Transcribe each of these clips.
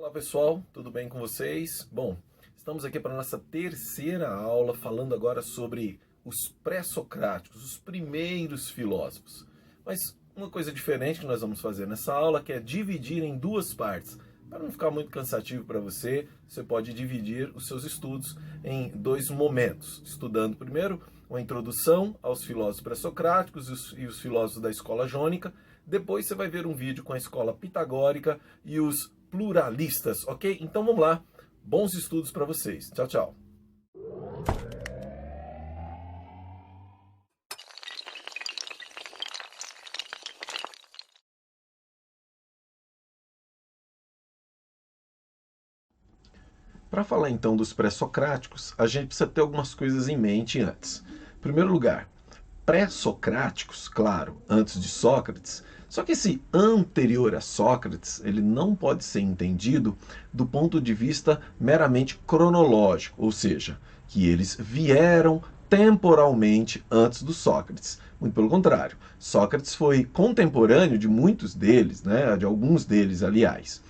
Olá pessoal, tudo bem com vocês? Bom, estamos aqui para a nossa terceira aula falando agora sobre os pré-socráticos, os primeiros filósofos. Mas uma coisa diferente que nós vamos fazer nessa aula que é dividir em duas partes. Para não ficar muito cansativo para você, você pode dividir os seus estudos em dois momentos. Estudando primeiro uma introdução aos filósofos pré-socráticos e os filósofos da escola jônica. Depois você vai ver um vídeo com a escola pitagórica e os pluralistas, ok? Então vamos lá, bons estudos para vocês. Tchau, tchau. Para falar então dos pré-socráticos, a gente precisa ter algumas coisas em mente antes. Em primeiro lugar, pré-socráticos, claro, antes de Sócrates, só que esse anterior a Sócrates, ele não pode ser entendido do ponto de vista meramente cronológico, ou seja, que eles vieram temporalmente antes do Sócrates. Muito pelo contrário, Sócrates foi contemporâneo de muitos deles, né, de alguns deles, aliás.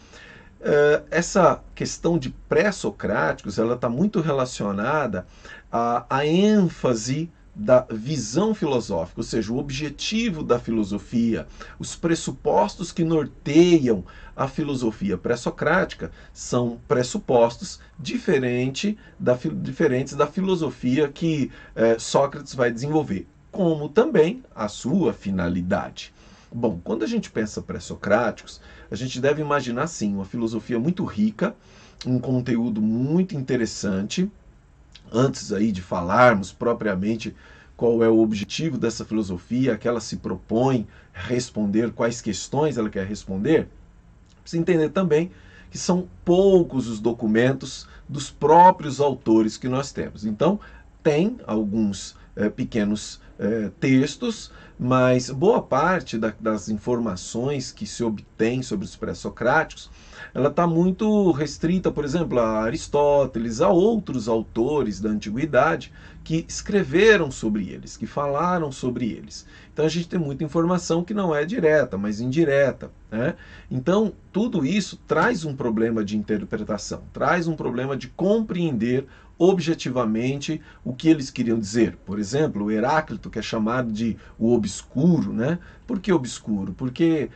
Essa questão de pré-socráticos, ela está muito relacionada à ênfase da visão filosófica, ou seja, o objetivo da filosofia, os pressupostos que norteiam a filosofia pré-socrática são pressupostos diferentes da filosofia que Sócrates vai desenvolver, como também a sua finalidade. Bom, quando a gente pensa pré-socráticos, a gente deve imaginar, sim, uma filosofia muito rica, um conteúdo muito interessante. Antes aí de falarmos propriamente qual é o objetivo dessa filosofia, a que ela se propõe responder, quais questões ela quer responder, precisa entender também que são poucos os documentos dos próprios autores que nós temos. Então, tem alguns pequenos textos, mas boa parte das informações que se obtém sobre os pré-socráticos, ela está muito restrita, por exemplo, a Aristóteles, a outros autores da antiguidade que escreveram sobre eles, que falaram sobre eles. Então a gente tem muita informação que não é direta, mas indireta, né? Então tudo isso traz um problema de interpretação, traz um problema de compreender objetivamente o que eles queriam dizer. Por exemplo, o Heráclito, que é chamado de o obscuro, né? Por que obscuro? Porque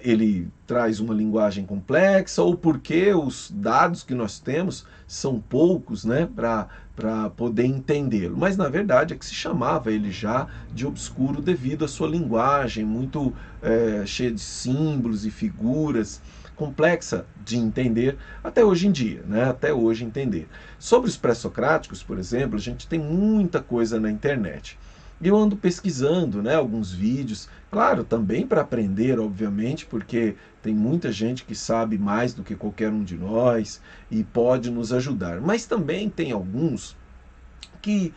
ele traz uma linguagem complexa ou porque os dados que nós temos são poucos, né, para poder entendê-lo. Mas na verdade é que se chamava ele já de obscuro devido à sua linguagem muito cheia de símbolos e figuras, complexa de entender até hoje em dia, né? Até hoje entender. Sobre os pré-socráticos, por exemplo, a gente tem muita coisa na internet. E eu ando pesquisando, né, alguns vídeos, claro, também para aprender, obviamente, porque tem muita gente que sabe mais do que qualquer um de nós e pode nos ajudar. Mas também tem alguns que,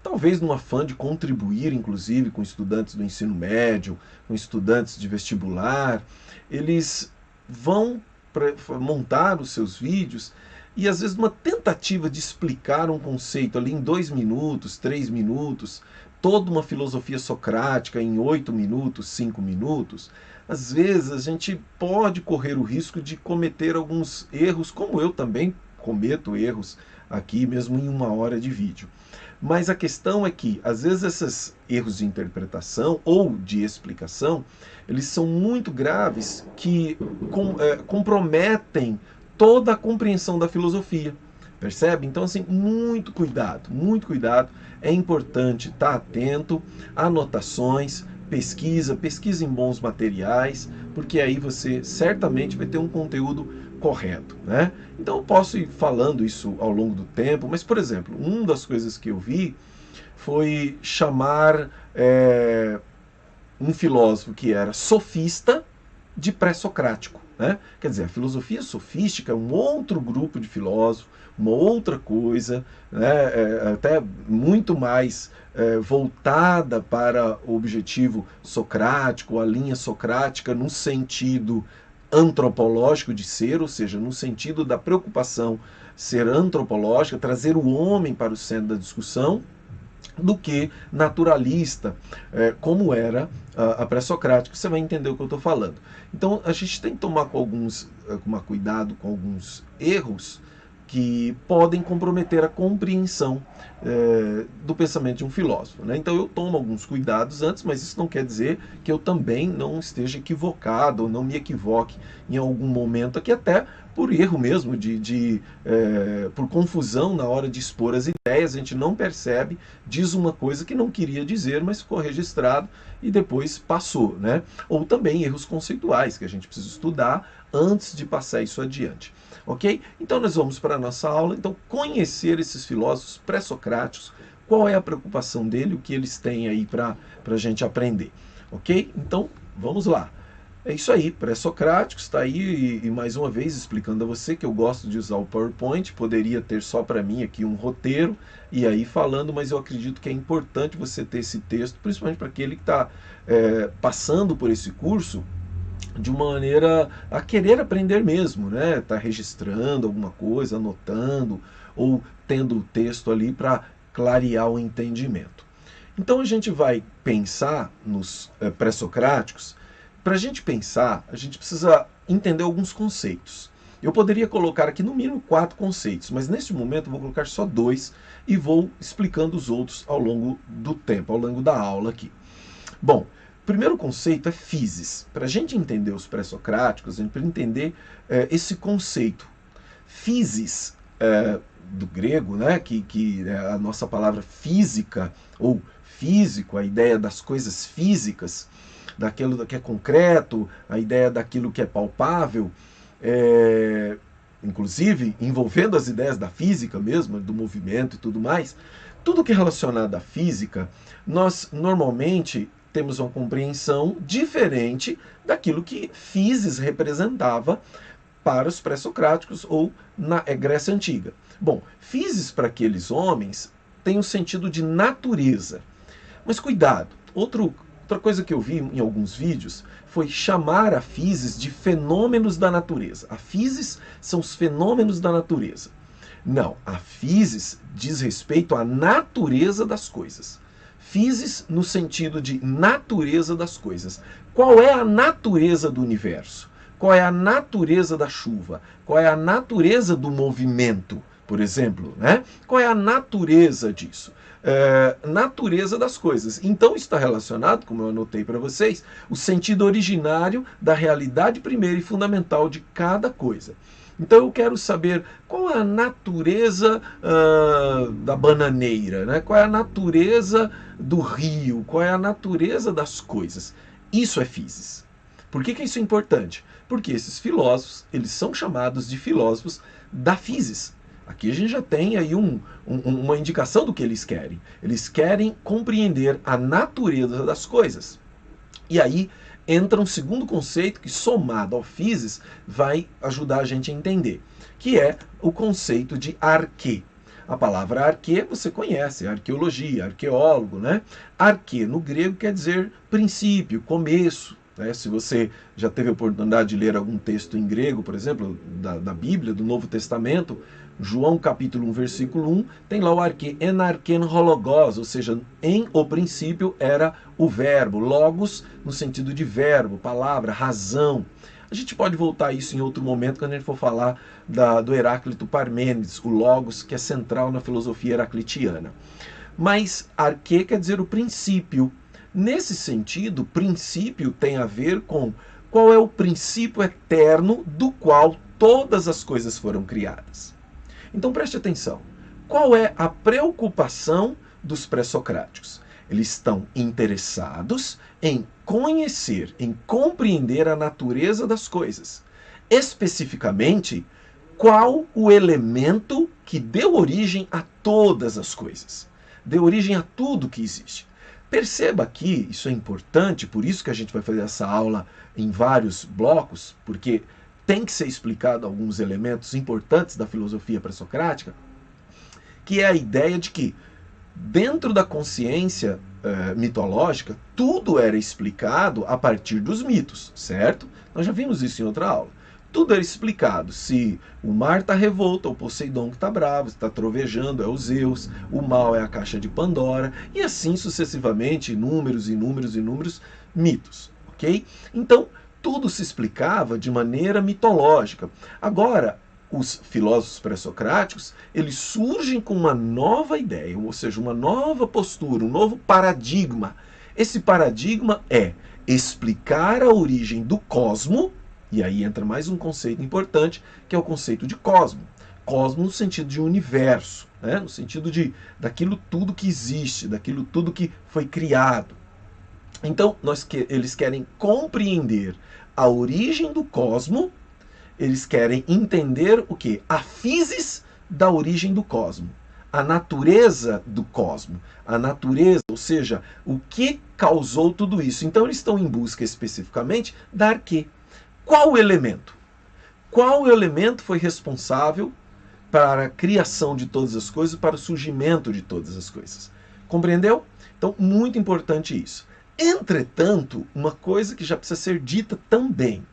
talvez num afã de contribuir, inclusive, com estudantes do ensino médio, com estudantes de vestibular, eles vão montar os seus vídeos e às vezes uma tentativa de explicar um conceito ali em 2 minutos, 3 minutos, toda uma filosofia socrática em 8 minutos, 5 minutos, às vezes a gente pode correr o risco de cometer alguns erros, como eu também cometo erros aqui mesmo em 1 hora de vídeo. Mas a questão é que, às vezes, esses erros de interpretação ou de explicação, eles são muito graves que comprometem toda a compreensão da filosofia. Percebe? Então, assim, muito cuidado, muito cuidado. É importante estar atento a anotações, pesquisa em bons materiais, porque aí você certamente vai ter um conteúdo correto, né? Então eu posso ir falando isso ao longo do tempo, mas, por exemplo, uma das coisas que eu vi foi chamar um filósofo que era sofista de pré-socrático, né? Quer dizer, a filosofia sofística é um outro grupo de filósofos, uma outra coisa, né? Até muito mais voltada para o objetivo socrático, a linha socrática no sentido antropológico de ser, ou seja, no sentido da preocupação ser antropológica, trazer o homem para o centro da discussão. do que naturalista, como era a pré-socrática. Você vai entender o que eu estou falando. Então, a gente tem que tomar cuidado com alguns erros que podem comprometer a compreensão do pensamento de um filósofo, né? Então eu tomo alguns cuidados antes, mas isso não quer dizer que eu também não esteja equivocado, ou não me equivoque em algum momento aqui, até por erro mesmo, por confusão na hora de expor as ideias, a gente não percebe, diz uma coisa que não queria dizer, mas ficou registrado e depois passou, né? Ou também erros conceituais, que a gente precisa estudar antes de passar isso adiante. Ok? Então nós vamos para a nossa aula, então conhecer esses filósofos pré-socráticos, qual é a preocupação dele, o que eles têm aí para a gente aprender. Ok? Então vamos lá. É isso aí, pré-socráticos, está aí e mais uma vez explicando a você que eu gosto de usar o PowerPoint, poderia ter só para mim aqui um roteiro e aí falando, mas eu acredito que é importante você ter esse texto, principalmente para aquele que está passando por esse curso, de uma maneira a querer aprender mesmo, né? Tá registrando alguma coisa, anotando, ou tendo o texto ali para clarear o entendimento. Então a gente vai pensar nos pré-socráticos. Para a gente pensar, a gente precisa entender alguns conceitos. Eu poderia colocar aqui no mínimo 4 conceitos, mas neste momento eu vou colocar só 2 e vou explicando os outros ao longo do tempo, ao longo da aula aqui. Bom, o primeiro conceito é physis. Para a gente entender os pré-socráticos, a gente precisa entender esse conceito. Physis, do grego, né, que é a nossa palavra física, ou físico, a ideia das coisas físicas, daquilo que é concreto, a ideia daquilo que é palpável, inclusive envolvendo as ideias da física mesmo, do movimento e tudo mais. Tudo que é relacionado à física, nós normalmente temos uma compreensão diferente daquilo que physis representava para os pré-socráticos ou na Grécia Antiga. Bom, physis para aqueles homens tem o sentido de natureza. Mas cuidado, outra coisa que eu vi em alguns vídeos foi chamar a physis de fenômenos da natureza. A physis são os fenômenos da natureza. Não, a physis diz respeito à natureza das coisas. Physis no sentido de natureza das coisas. Qual é a natureza do universo? Qual é a natureza da chuva? Qual é a natureza do movimento, por exemplo, né? Qual é a natureza disso? Natureza das coisas. Então está relacionado, como eu anotei para vocês, o sentido originário da realidade primeira e fundamental de cada coisa. Então eu quero saber qual é a natureza da bananeira, né? Qual é a natureza do rio, qual é a natureza das coisas. Isso é physis. Por que isso é importante? Porque esses filósofos, eles são chamados de filósofos da physis. Aqui a gente já tem aí uma indicação do que eles querem. Eles querem compreender a natureza das coisas. E aí entra um segundo conceito que, somado ao physis, vai ajudar a gente a entender, que é o conceito de arquê. A palavra arquê você conhece, arqueologia, arqueólogo, né? Arquê no grego quer dizer princípio, começo. Né? Se você já teve a oportunidade de ler algum texto em grego, por exemplo, da Bíblia, do Novo Testamento, João capítulo 1, versículo 1, tem lá o arquê, en arken hologos, ou seja, em o princípio era o verbo, logos no sentido de verbo, palavra, razão. A gente pode voltar a isso em outro momento, quando a gente for falar do Heráclito Parmênides, o logos, que é central na filosofia heraclitiana. Mas arquê quer dizer o princípio. Nesse sentido, princípio tem a ver com qual é o princípio eterno do qual todas as coisas foram criadas. Então preste atenção, qual é a preocupação dos pré-socráticos? Eles estão interessados em conhecer, em compreender a natureza das coisas. Especificamente, qual o elemento que deu origem a todas as coisas? Deu origem a tudo que existe. Perceba aqui, isso é importante, por isso que a gente vai fazer essa aula em vários blocos, porque tem que ser explicado alguns elementos importantes da filosofia pré-socrática, que é a ideia de que, dentro da consciência mitológica, tudo era explicado a partir dos mitos, certo? Nós já vimos isso em outra aula. tudo era explicado. Se o mar está revolto, é o Poseidon que está bravo, está trovejando, é o Zeus, o mal é a caixa de Pandora, e assim sucessivamente, inúmeros mitos, ok? Então, tudo se explicava de maneira mitológica. Agora, os filósofos pré-socráticos, eles surgem com uma nova ideia, ou seja, uma nova postura, um novo paradigma. Esse paradigma é explicar a origem do cosmo, e aí entra mais um conceito importante, que é o conceito de cosmo. Cosmo no sentido de universo, né? No sentido daquilo tudo que existe, daquilo tudo que foi criado. Então, eles querem compreender a origem do cosmo, eles querem entender o quê? A physis da origem do cosmo, a natureza do cosmo, a natureza, ou seja, o que causou tudo isso. Então eles estão em busca especificamente da arquê. Qual elemento? Qual elemento foi responsável para a criação de todas as coisas, para o surgimento de todas as coisas? Compreendeu? Então, muito importante isso. Entretanto, uma coisa que já precisa ser dita também,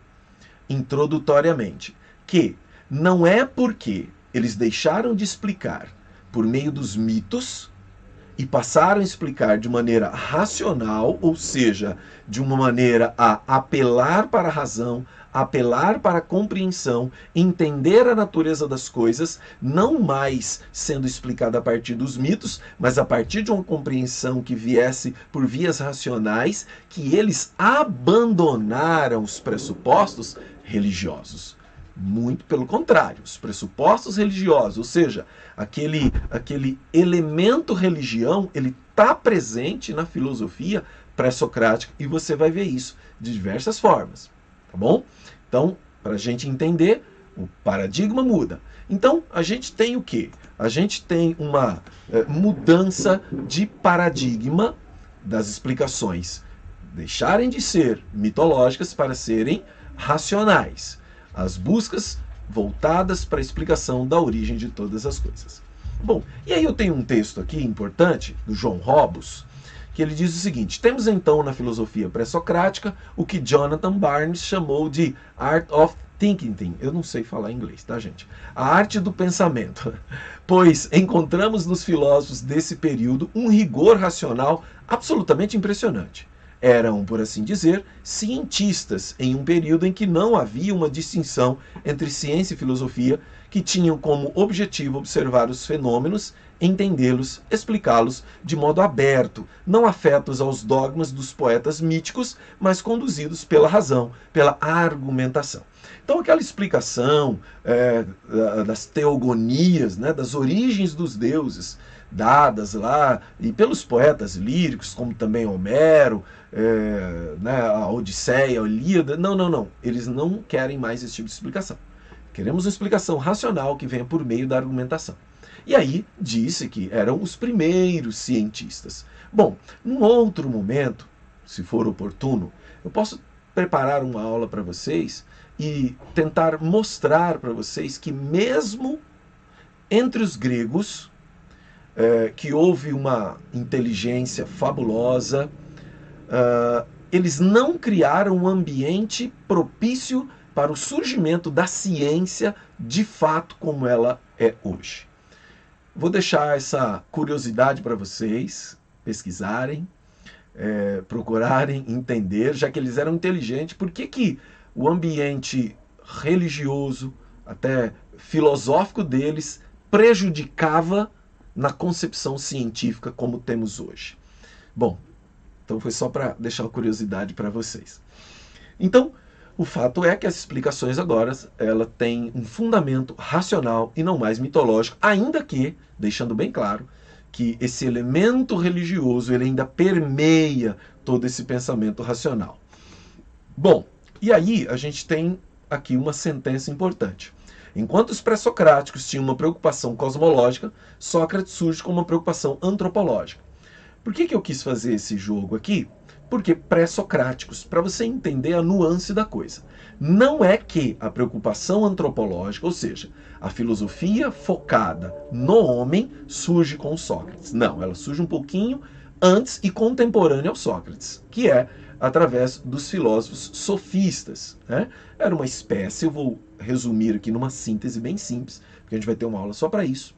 introdutoriamente, que não é porque eles deixaram de explicar por meio dos mitos e passaram a explicar de maneira racional, ou seja, de uma maneira a apelar para a razão, apelar para a compreensão, entender a natureza das coisas, não mais sendo explicada a partir dos mitos, mas a partir de uma compreensão que viesse por vias racionais, que eles abandonaram os pressupostos religiosos. Muito pelo contrário, os pressupostos religiosos, ou seja, aquele elemento religião, ele está presente na filosofia pré-socrática e você vai ver isso de diversas formas, tá bom? Então, para a gente entender, o paradigma muda. Então, a gente tem o quê? A gente tem uma mudança de paradigma das explicações deixarem de ser mitológicas para serem racionais. As buscas voltadas para a explicação da origem de todas as coisas. Bom, e aí eu tenho um texto aqui importante, do John Hobbes, que ele diz o seguinte: temos então na filosofia pré-socrática o que Jonathan Barnes chamou de Art of Thinking. Eu não sei falar inglês, tá, gente? A arte do pensamento. Pois encontramos nos filósofos desse período um rigor racional absolutamente impressionante. Eram, por assim dizer, cientistas em um período em que não havia uma distinção entre ciência e filosofia, que tinham como objetivo observar os fenômenos, entendê-los, explicá-los de modo aberto, não afetos aos dogmas dos poetas míticos, mas conduzidos pela razão, pela argumentação. Então aquela explicação das teogonias, né, das origens dos deuses, dadas lá e pelos poetas líricos, como também Homero, a Odisseia, a Ilíada, não. Eles não querem mais esse tipo de explicação. Queremos uma explicação racional que venha por meio da argumentação. E aí disse que eram os primeiros cientistas. Bom, num outro momento, se for oportuno, eu posso preparar uma aula para vocês e tentar mostrar para vocês que mesmo entre os gregos, que houve uma inteligência fabulosa, eles não criaram um ambiente propício para o surgimento da ciência de fato como ela é hoje. Vou deixar essa curiosidade para vocês pesquisarem, procurarem entender, já que eles eram inteligentes, por que o ambiente religioso, até filosófico deles, prejudicava na concepção científica como temos hoje. Bom, então foi só para deixar a curiosidade para vocês. Então, o fato é que as explicações agora ela têm um fundamento racional e não mais mitológico, ainda que, deixando bem claro, que esse elemento religioso ele ainda permeia todo esse pensamento racional. Bom, e aí a gente tem aqui uma sentença importante. Enquanto os pré-socráticos tinham uma preocupação cosmológica, Sócrates surge com uma preocupação antropológica. Por que eu quis fazer esse jogo aqui? Porque pré-socráticos, para você entender a nuance da coisa. Não é que a preocupação antropológica, ou seja, a filosofia focada no homem, surge com Sócrates. Não, ela surge um pouquinho antes e contemporânea ao Sócrates, que é através dos filósofos sofistas, né? Era uma espécie, eu vou resumir aqui numa síntese bem simples, porque a gente vai ter uma aula só para isso.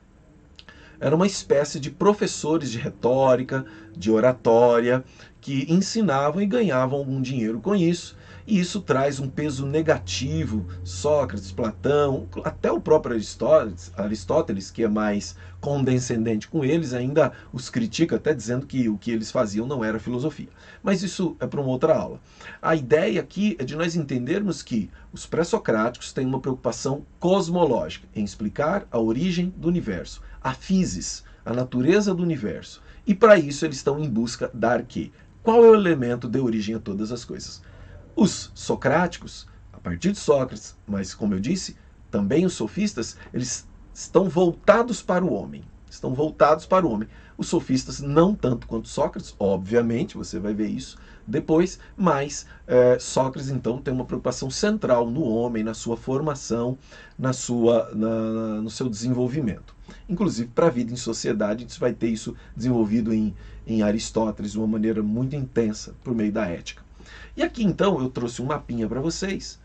Era uma espécie de professores de retórica, de oratória, que ensinavam e ganhavam algum dinheiro com isso, e isso traz um peso negativo. Sócrates, Platão, até o próprio Aristóteles, que é mais condescendente com eles, ainda os critica, até dizendo que o que eles faziam não era filosofia. Mas isso é para uma outra aula. A ideia aqui é de nós entendermos que os pré-socráticos têm uma preocupação cosmológica, em explicar a origem do universo, a physis, a natureza do universo. E para isso eles estão em busca da arquê. Qual é o elemento de origem a todas as coisas? Os socráticos, a partir de Sócrates, mas como eu disse, também os sofistas, eles estão voltados para o homem. Estão voltados para o homem. Os sofistas não tanto quanto Sócrates, obviamente, você vai ver isso depois, mas Sócrates então tem uma preocupação central no homem, na sua formação, no seu desenvolvimento. Inclusive para a vida em sociedade, a gente vai ter isso desenvolvido em Aristóteles de uma maneira muito intensa, por meio da ética. E aqui então eu trouxe um mapinha para vocês,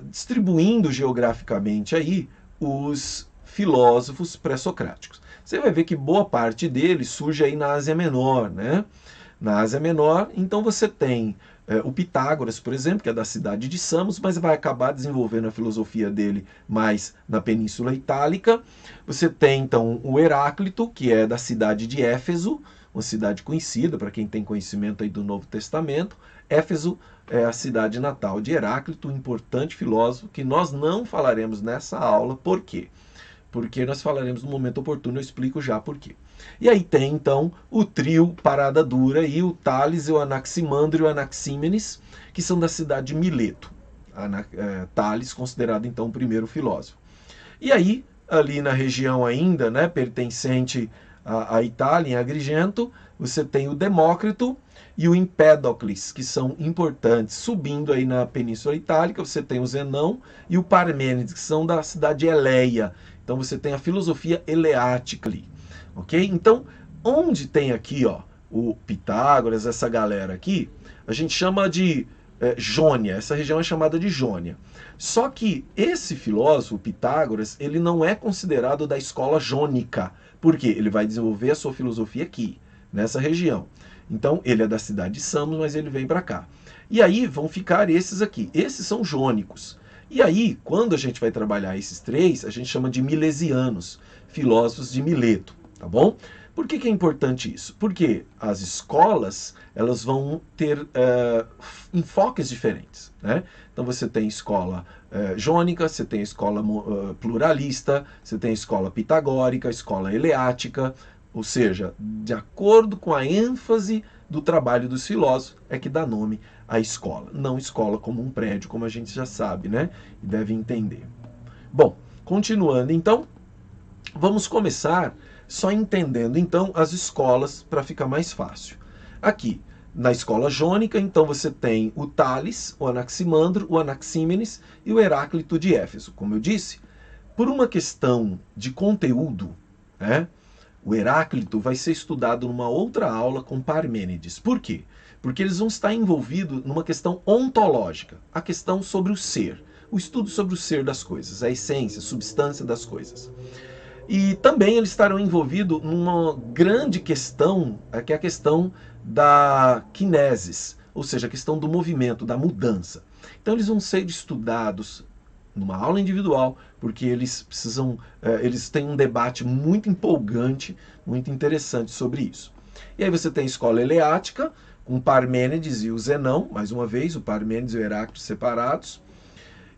distribuindo geograficamente aí os filósofos pré-socráticos. Você vai ver que boa parte deles surge aí na Ásia Menor, né? Na Ásia Menor, então você tem o Pitágoras, por exemplo, que é da cidade de Samos, mas vai acabar desenvolvendo a filosofia dele mais na Península Itálica. Você tem então o Heráclito, que é da cidade de Éfeso, uma cidade conhecida para quem tem conhecimento aí do Novo Testamento. Éfeso é a cidade natal de Heráclito, um importante filósofo que nós não falaremos nessa aula. Por quê? Porque nós falaremos no momento oportuno, eu explico já por quê. E aí tem então o trio Parada Dura, e o Tales, o Anaximandro e o Anaxímenes, que são da cidade de Mileto. Tales considerado então o primeiro filósofo. E aí, ali na região ainda, né, pertencente à Itália, em Agrigento, você tem o Demócrito e o Empédocles, que são importantes. Subindo aí na Península Itálica, você tem o Zenão e o Parmênides, que são da cidade de Eleia. Então você tem a filosofia eleática ali, ok? Então, onde tem aqui, ó, o Pitágoras, essa galera aqui, a gente chama de Jônia. Essa região é chamada de Jônia. Só que esse filósofo, Pitágoras, ele não é considerado da escola jônica. Por quê? Ele vai desenvolver a sua filosofia aqui, nessa região. Então, ele é da cidade de Samos, mas ele vem para cá. E aí vão ficar esses aqui. Esses são jônicos. E aí, quando a gente vai trabalhar esses três, a gente chama de milesianos, filósofos de Mileto, tá bom? Por que é importante isso? Porque as escolas, elas vão ter enfoques diferentes, né? Então você tem escola jônica, você tem escola pluralista, você tem escola pitagórica, escola eleática, ou seja, de acordo com a ênfase do trabalho dos filósofos é que dá nome à escola. Não escola como um prédio, como a gente já sabe, né? E deve entender. Bom, continuando então, vamos começar só entendendo então as escolas para ficar mais fácil. Aqui, na escola jônica, então você tem o Tales, o Anaximandro, o Anaxímenes e o Heráclito de Éfeso. Como eu disse, por uma questão de conteúdo, né? O Heráclito vai ser estudado numa outra aula com Parmênides. Por quê? Porque eles vão estar envolvidos numa questão ontológica, a questão sobre o ser, o estudo sobre o ser das coisas, a essência, a substância das coisas. E também eles estarão envolvidos numa grande questão, que é a questão da kinesis, ou seja, a questão do movimento, da mudança. Então eles vão ser estudados numa aula individual, porque eles eles têm um debate muito empolgante, muito interessante sobre isso. E aí você tem a escola eleática, com Parmênides e o Zenão, mais uma vez, o Parmênides e o Heráclito separados.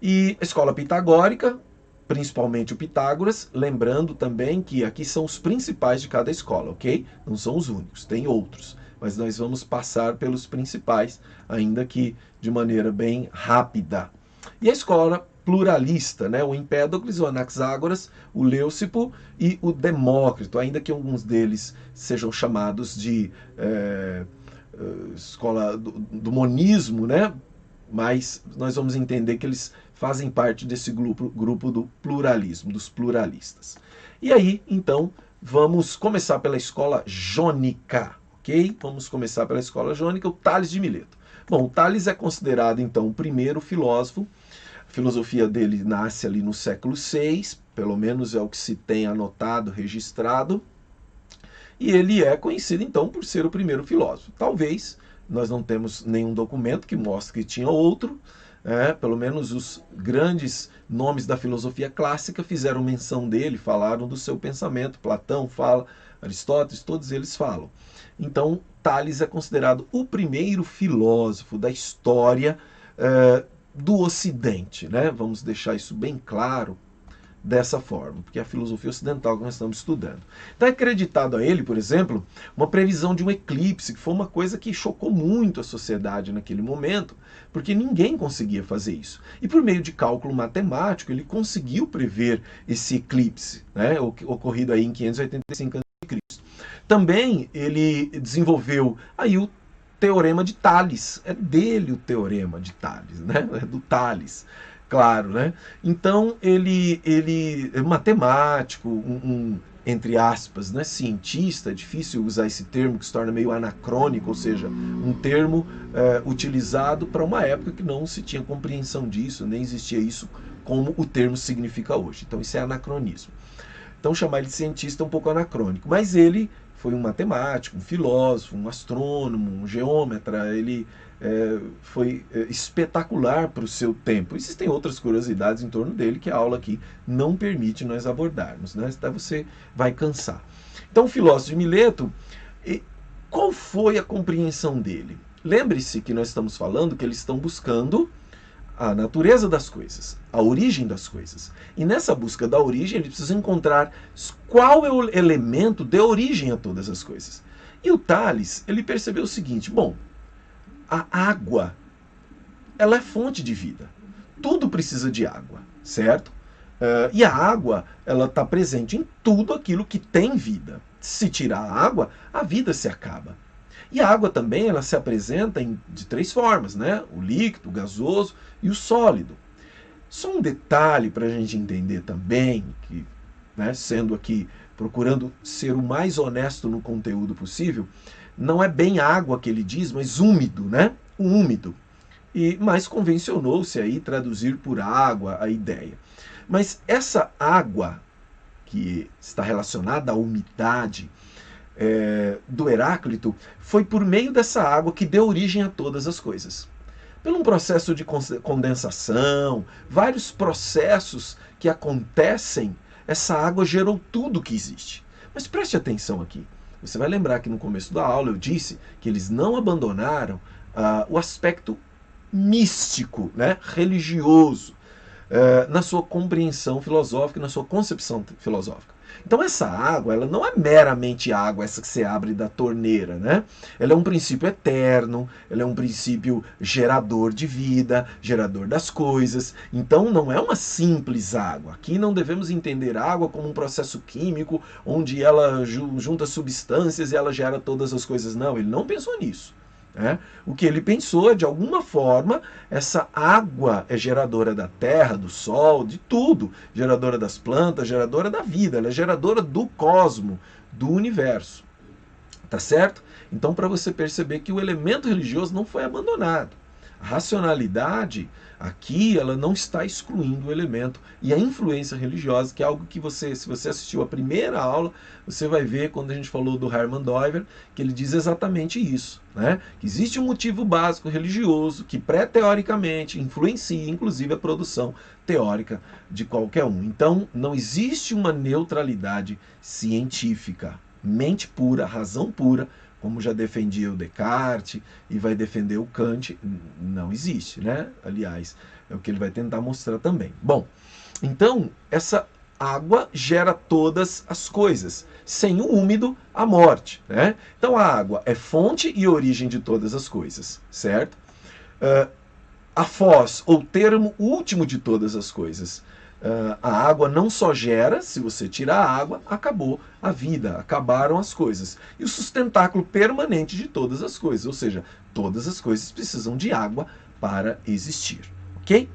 E a escola pitagórica, principalmente o Pitágoras, lembrando também que aqui são os principais de cada escola, ok? Não são os únicos, tem outros, mas nós vamos passar pelos principais, ainda que de maneira bem rápida. E a escola pluralista, né? O Empédocles, o Anaxágoras, o Leucipo e o Demócrito, ainda que alguns deles sejam chamados de escola do monismo, né? Mas nós vamos entender que eles fazem parte desse grupo do pluralismo, dos pluralistas. E aí, então, vamos começar pela escola jônica, ok? Vamos começar pela escola jônica, o Tales de Mileto. Bom, o Tales é considerado, então, o primeiro filósofo filosofia dele nasce ali no século VI, pelo menos é o que se tem anotado, registrado, e ele é conhecido então por ser o primeiro filósofo. Talvez, nós não temos nenhum documento que mostre que tinha outro, pelo menos os grandes nomes da filosofia clássica fizeram menção dele, falaram do seu pensamento. Platão fala, Aristóteles, todos eles falam. Então, Tales é considerado o primeiro filósofo da história do Ocidente, né? Vamos deixar isso bem claro dessa forma, porque é a filosofia ocidental que nós estamos estudando. Está acreditado a ele, por exemplo, uma previsão de um eclipse, que foi uma coisa que chocou muito a sociedade naquele momento, porque ninguém conseguia fazer isso. E por meio de cálculo matemático, ele conseguiu prever esse eclipse, né, ocorrido aí em 585 a.C. Também ele desenvolveu aí o Teorema de Tales. É dele o Teorema de Tales, né? É do Tales. Claro, né? Então ele é matemático, entre aspas, né, cientista. É difícil usar esse termo que se torna meio anacrônico, ou seja, um termo utilizado para uma época que não se tinha compreensão disso, nem existia isso como o termo significa hoje. Então isso é anacronismo. Então chamar ele de cientista é um pouco anacrônico, mas ele foi um matemático, um filósofo, um astrônomo, um geômetra. Ele foi espetacular para o seu tempo. Existem outras curiosidades em torno dele que a aula aqui não permite nós abordarmos, né? Até você vai cansar. Então, o filósofo de Mileto, qual foi a compreensão dele? Lembre-se que nós estamos falando que eles estão buscando a natureza das coisas, a origem das coisas. E nessa busca da origem, eles precisam encontrar qual é o elemento de origem a todas as coisas. E o Tales, ele percebeu o seguinte: bom, a água, ela é fonte de vida. Tudo precisa de água, certo? E a água, ela está presente em tudo aquilo que tem vida. Se tirar a água, a vida se acaba. E a água também, ela se apresenta de três formas, né? O líquido, o gasoso e o sólido. Só um detalhe para a gente entender também, que, né, sendo aqui, procurando ser o mais honesto no conteúdo possível, não é bem água que ele diz, mas úmido, né? O úmido. Mas convencionou-se aí traduzir por água a ideia. Mas essa água que está relacionada à umidade do Heráclito foi por meio dessa água que deu origem a todas as coisas. Pelo um processo de condensação, vários processos que acontecem, essa água gerou tudo que existe. Mas preste atenção aqui. Você vai lembrar que no começo da aula eu disse que eles não abandonaram o aspecto místico, né, religioso, na sua compreensão filosófica, na sua concepção filosófica. Então essa água, ela não é meramente água, essa que você abre da torneira, né? Ela é um princípio eterno, ela é um princípio gerador de vida, gerador das coisas. Então não é uma simples água. Aqui não devemos entender água como um processo químico, onde ela junta substâncias e ela gera todas as coisas. Não, ele não pensou nisso. O que ele pensou é, de alguma forma, essa água é geradora da terra, do sol, de tudo. Geradora das plantas, geradora da vida, ela é geradora do cosmo, do universo. Tá certo? Então, para você perceber que o elemento religioso não foi abandonado. A racionalidade aqui, ela não está excluindo o elemento. E a influência religiosa, que é algo que você, se você assistiu a primeira aula, você vai ver quando a gente falou do Hermann Doiver, que ele diz exatamente isso, né? Que existe um motivo básico religioso que pré-teoricamente influencia, inclusive, a produção teórica de qualquer um. Então, não existe uma neutralidade científica. Mente pura, razão pura, como já defendia o Descartes e vai defender o Kant, não existe, né? Aliás, é o que ele vai tentar mostrar também. Bom, então, essa água gera todas as coisas. Sem o úmido, a morte, né? Então, a água é fonte e origem de todas as coisas, certo? A foz, ou termo último de todas as coisas. A água não só gera, se você tirar a água, acabou a vida, acabaram as coisas. E o sustentáculo permanente de todas as coisas, ou seja, todas as coisas precisam de água para existir, ok?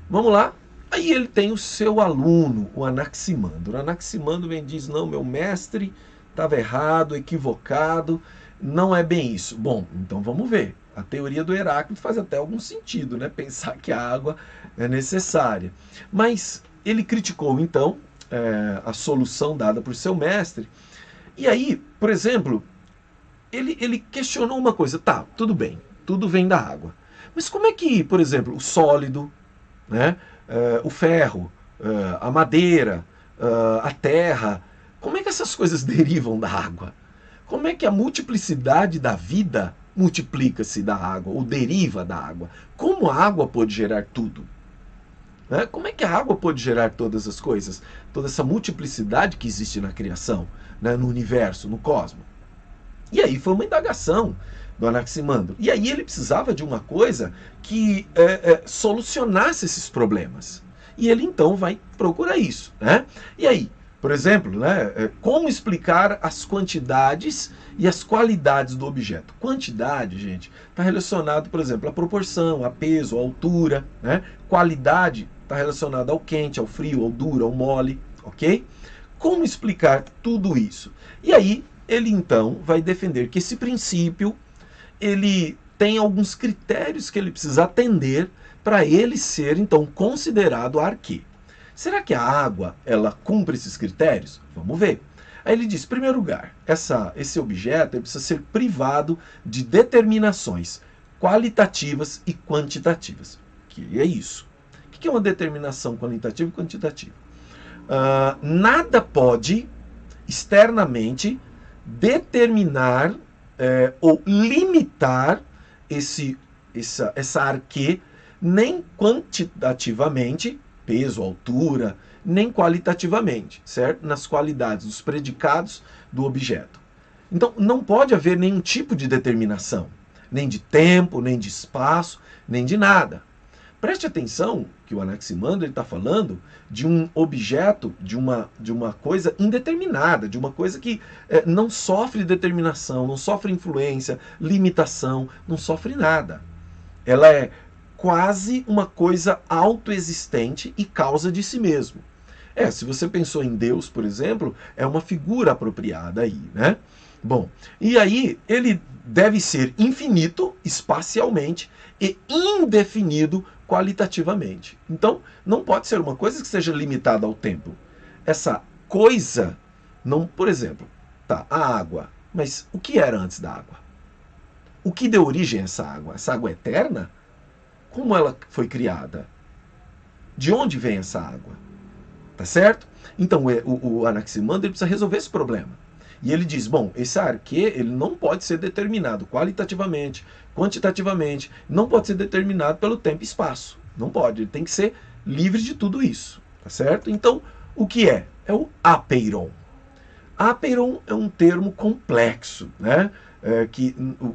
Vamos lá? Aí ele tem o seu aluno, o Anaximandro. O Anaximandro vem e diz: não, meu mestre estava errado, equivocado, não é bem isso. Bom, então vamos ver. A teoria do Heráclito faz até algum sentido, né? Pensar que a água é necessária. Mas ele criticou, então, a solução dada por seu mestre. E aí, por exemplo, ele questionou uma coisa. Tá, tudo bem, tudo vem da água. Mas como é que, por exemplo, o sólido, né, o ferro, a madeira, a terra, como é que essas coisas derivam da água? Como é que a multiplicidade da vida multiplica-se da água, ou deriva da água? Como a água pode gerar tudo? Né? Como é que a água pode gerar todas as coisas? Toda essa multiplicidade que existe na criação, né, no universo, no cosmos. E aí foi uma indagação do Anaximandro. E aí ele precisava de uma coisa que solucionasse esses problemas. E ele então vai procurar isso. Né? E aí, por exemplo, né, como explicar as quantidades e as qualidades do objeto? Quantidade, gente, está relacionado, por exemplo, à proporção, a peso, a altura. Né? Qualidade está relacionada ao quente, ao frio, ao duro, ao mole. Ok? Como explicar tudo isso? E aí ele então vai defender que esse princípio ele tem alguns critérios que ele precisa atender para ele ser então considerado arquê. Será que a água ela cumpre esses critérios? Vamos ver. Aí ele diz, em primeiro lugar, esse objeto ele precisa ser privado de determinações qualitativas e quantitativas. Que é isso? O que é uma determinação qualitativa e quantitativa? Nada pode externamente determinar ou limitar essa arquê, nem quantitativamente, peso, altura, nem qualitativamente, certo? Nas qualidades, dos predicados do objeto. Então, não pode haver nenhum tipo de determinação, nem de tempo, nem de espaço, nem de nada. Preste atenção que o Anaximandro está falando de um objeto, de uma coisa indeterminada, de uma coisa que não sofre determinação, não sofre influência, limitação, não sofre nada. Ela é quase uma coisa autoexistente e causa de si mesmo. Se você pensou em Deus, por exemplo, é uma figura apropriada aí, né? Bom, e aí ele deve ser infinito espacialmente e indefinido qualitativamente. Então, não pode ser uma coisa que seja limitada ao tempo. Essa coisa, não, por exemplo, tá, a água. Mas o que era antes da água? O que deu origem a essa água? Essa água é eterna? Como ela foi criada? De onde vem essa água? Tá certo? Então, o Anaximandro ele precisa resolver esse problema. E ele diz, bom, esse arquê ele não pode ser determinado qualitativamente, quantitativamente, não pode ser determinado pelo tempo e espaço. Não pode, ele tem que ser livre de tudo isso, tá certo? Então, o que é? É o apeiron. Apeiron é um termo complexo, né?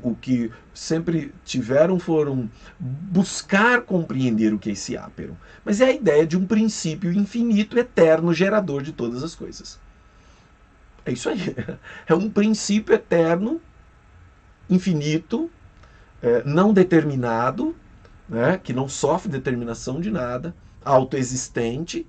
O que sempre tiveram foram buscar compreender o que é esse apeiron. Mas é a ideia de um princípio infinito, eterno, gerador de todas as coisas. É isso aí. É um princípio eterno, infinito, não determinado, né, que não sofre determinação de nada, autoexistente,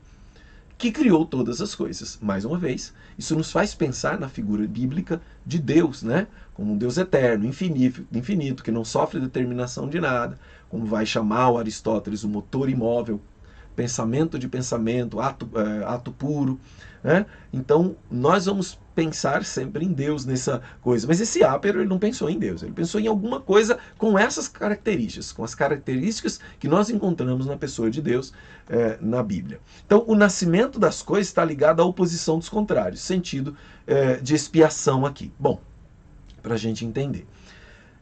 que criou todas as coisas. Mais uma vez, isso nos faz pensar na figura bíblica de Deus, né, como um Deus eterno, infinito, que não sofre determinação de nada, como vai chamar o Aristóteles o motor imóvel, pensamento de pensamento, ato puro. Né? Então, nós vamos pensar sempre em Deus nessa coisa. Mas esse Apeiron ele não pensou em Deus, ele pensou em alguma coisa com essas características, com as características que nós encontramos na pessoa de Deus na Bíblia. Então, o nascimento das coisas está ligado à oposição dos contrários, sentido de expiação aqui. Bom, para a gente entender.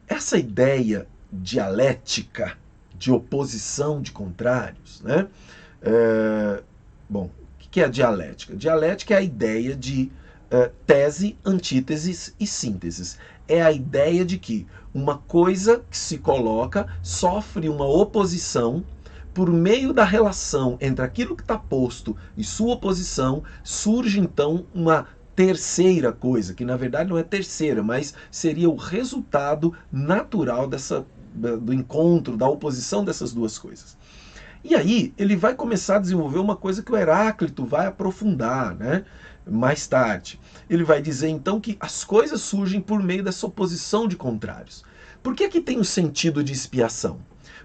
Essa ideia dialética, de oposição de contrários, né? Bom, o que é a dialética? Dialética é a ideia de tese, antíteses e sínteses. É a ideia de que uma coisa que se coloca sofre uma oposição por meio da relação entre aquilo que está posto e sua oposição, surge então uma terceira coisa, que na verdade não é terceira, mas seria o resultado natural do encontro, da oposição dessas duas coisas. E aí ele vai começar a desenvolver uma coisa que o Heráclito vai aprofundar, né? Mais tarde. Ele vai dizer então que as coisas surgem por meio dessa oposição de contrários. Por que aqui tem o sentido de expiação?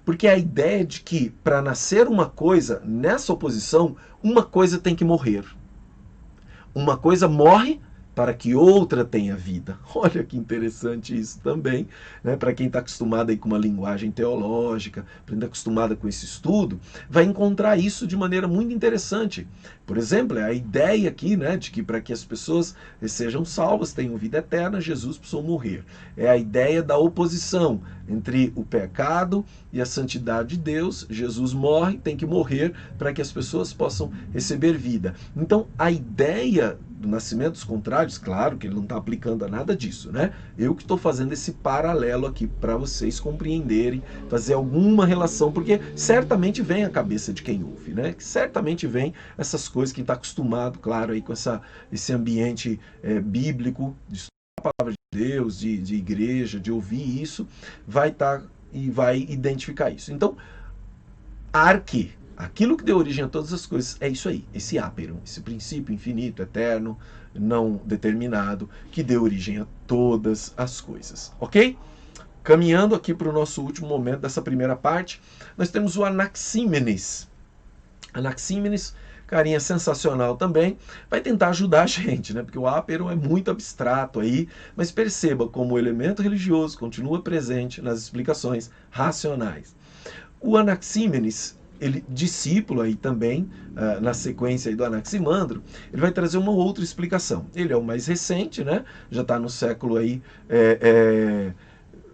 Porque a ideia de que para nascer uma coisa, nessa oposição, uma coisa tem que morrer. Uma coisa morre para que outra tenha vida. Olha que interessante isso também, né? Para quem está acostumado aí com uma linguagem teológica, para quem está acostumado com esse estudo, vai encontrar isso de maneira muito interessante. Por exemplo, é a ideia aqui, né, de que para que as pessoas sejam salvas, tenham vida eterna, Jesus precisou morrer. É a ideia da oposição entre o pecado e a santidade de Deus. Jesus morre, tem que morrer para que as pessoas possam receber vida. Então, a ideia do nascimento dos contrários, claro que ele não está aplicando a nada disso, né? Eu que estou fazendo esse paralelo aqui para vocês compreenderem, fazer alguma relação, porque certamente vem à cabeça de quem ouve, né? Certamente vem essas coisas, quem está acostumado, claro, aí com esse ambiente bíblico, de estudar a palavra de Deus, de igreja, de ouvir isso, vai estar e vai identificar isso. Então, arque, aquilo que deu origem a todas as coisas, é isso aí, esse áperon, esse princípio infinito, eterno, não determinado, que deu origem a todas as coisas, ok? Caminhando aqui para o nosso último momento dessa primeira parte, nós temos o Anaxímenes. Anaxímenes, carinha sensacional também, vai tentar ajudar a gente, né? Porque o áperon é muito abstrato aí, mas perceba como o elemento religioso continua presente nas explicações racionais. O Anaxímenes, ele, discípulo aí também, na sequência aí do Anaximandro, ele vai trazer uma outra explicação. Ele é o mais recente, né? Já está no século aí,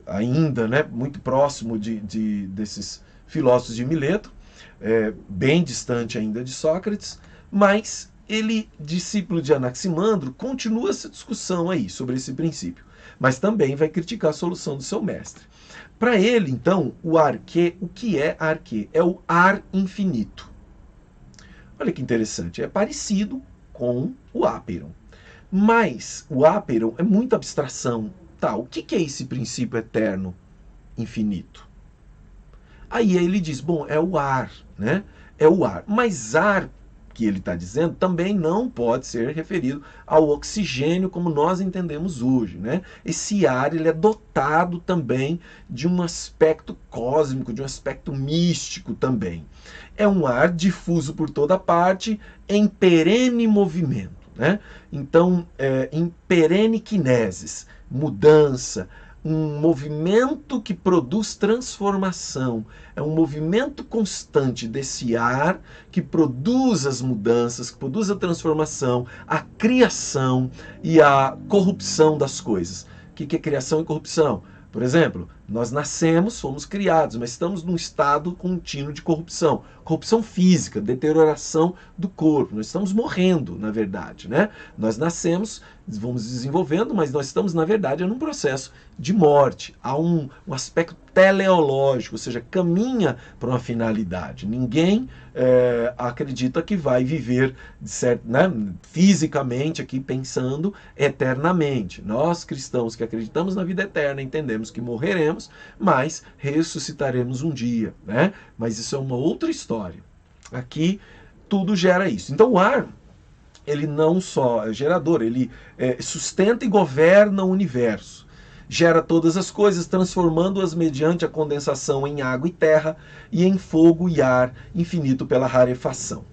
ainda, né? Muito próximo desses filósofos de Mileto, bem distante ainda de Sócrates, mas ele, discípulo de Anaximandro, continua essa discussão aí sobre esse princípio, mas também vai criticar a solução do seu mestre. Para ele, então, o arquê, o que é arquê? É o ar infinito. Olha que interessante, é parecido com o áperon. Mas o áperon é muita abstração. Tá, o que é esse princípio eterno infinito? Aí ele diz, bom, é o ar, né? É o ar. Mas ar, que ele está dizendo, também não pode ser referido ao oxigênio como nós entendemos hoje, né? Esse ar, ele é dotado também de um aspecto cósmico, de um aspecto místico também. É um ar difuso por toda parte, em perene movimento, né? Então, em perene kinesis, mudança, um movimento que produz transformação. É um movimento constante desse ar que produz as mudanças, que produz a transformação, a criação e a corrupção das coisas. O que é criação e corrupção? Por exemplo, nós nascemos, fomos criados, mas estamos num estado contínuo de corrupção. Corrupção física, deterioração do corpo. Nós estamos morrendo, na verdade, né? Nós nascemos, vamos desenvolvendo, mas nós estamos, na verdade, num processo de morte. Há um aspecto teleológico, ou seja, caminha para uma finalidade. Ninguém acredita que vai viver né, fisicamente aqui pensando eternamente. Nós cristãos que acreditamos na vida eterna entendemos que morreremos, mas ressuscitaremos um dia, né? Mas isso é uma outra história. Aqui tudo gera isso. Então o ar, ele não só é gerador, ele sustenta e governa o universo. Gera todas as coisas, transformando-as mediante a condensação em água e terra, e em fogo e ar infinito pela rarefação.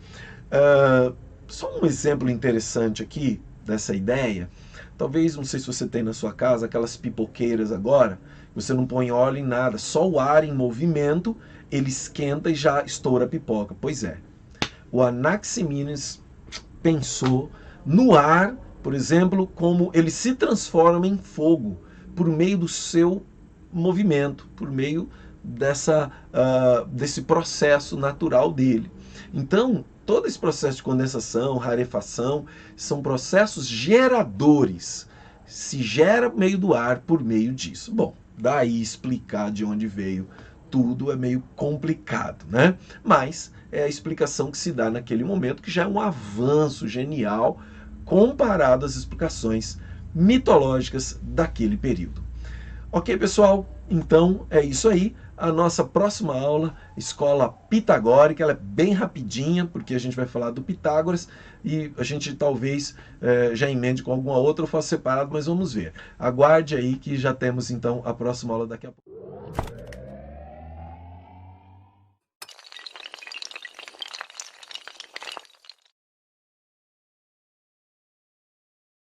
Só um exemplo interessante aqui dessa ideia. Talvez, não sei se você tem na sua casa, aquelas pipoqueiras agora, você não põe óleo em nada, só o ar em movimento, ele esquenta e já estoura a pipoca. Pois é, o Anaximímenes pensou no ar, por exemplo, como ele se transforma em fogo, por meio do seu movimento, por meio desse processo natural dele. Então, todo esse processo de condensação, rarefação, são processos geradores. Se gera por meio do ar, por meio disso. Bom, daí explicar de onde veio tudo é meio complicado, né? Mas é a explicação que se dá naquele momento, que já é um avanço genial comparado às explicações mitológicas daquele período. Ok, pessoal? Então é isso aí. A nossa próxima aula, escola pitagórica, ela é bem rapidinha, porque a gente vai falar do Pitágoras e a gente talvez já emende com alguma outra ou faça separado, mas vamos ver. Aguarde aí que já temos então a próxima aula daqui a pouco.